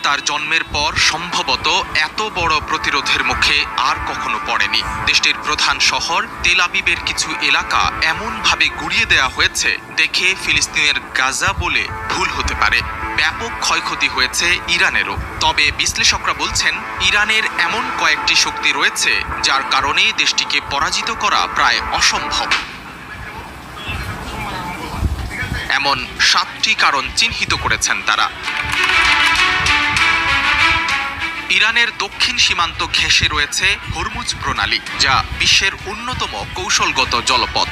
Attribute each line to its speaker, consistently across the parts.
Speaker 1: তার জন্মের পর সম্ভবত এত বড় প্রতিরোধের মুখে আর কখনো পড়েনি। দেশটির প্রধান শহর তেল আবিবের কিছু এলাকা এমনভাবে গুড়িয়ে দেওয়া হয়েছে, দেখে ফিলিস্তিনের গাজা বলে ভুল হতে পারে। ব্যাপক ক্ষয়ক্ষতি হয়েছে ইরানেরও। তবে বিশ্লেষকরা বলছেন, ইরানের এমন কয়েকটি শক্তি রয়েছে যার কারণে দেশটিকে পরাজিত করা প্রায় অসম্ভব। এমন 7টি কারণ চিহ্নিত করেছেন তারা। ইরানের দক্ষিণ সীমান্ত ঘেঁষে রয়েছে হরমুজ প্রণালী, যা বিশ্বের অন্যতম কৌশলগত জলপথ।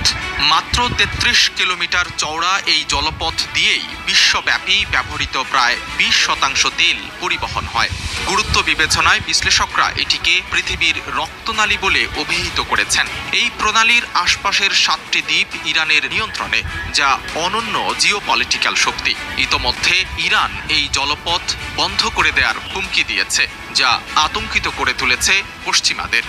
Speaker 1: মাত্র 33 কিলোমিটার চওড়া এই জলপথ দিয়েই বিশ্বব্যাপী ব্যবহৃত প্রায় 20% তেল পরিবহন হয়। গুরুত্ব বিবেচনায় বিশ্লেষকরা এটিকে পৃথিবীর রক্তনালী বলে অভিহিত করেছেন। এই প্রণালীর আশপাশের 7টি দ্বীপ ইরানের নিয়ন্ত্রণে, যা অনন্য জিওপলিটিক্যাল শক্তি। ইতোমধ্যে ইরান এই জলপথ বন্ধ করে দেওয়ার হুমকি দিয়েছে, যা আতঙ্কিত করে তুলেছে পশ্চিমাদের।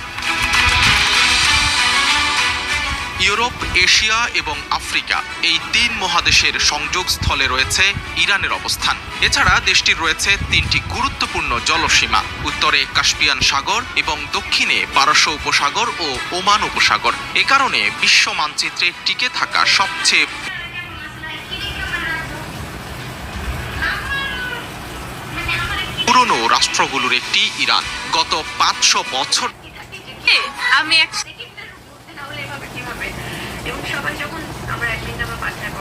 Speaker 1: ইউরোপ, এশিয়া এবং আফ্রিকা, এই 3 মহাদেশের সংযোগস্থলে রয়েছে ইরানের অবস্থান। এছাড়া দেশটির রয়েছে 3টি গুরুত্বপূর্ণ জলসীমা, উত্তরে কাস্পিয়ান সাগর এবং দক্ষিণে পারস্য উপসাগর ও ওমান উপসাগর। এ কারণে বিশ্ব মানচিত্রে টিকে থাকা সবচেয়ে পুরনো রাষ্ট্রগুলোর একটি ইরান। গত 500 বছর
Speaker 2: আমি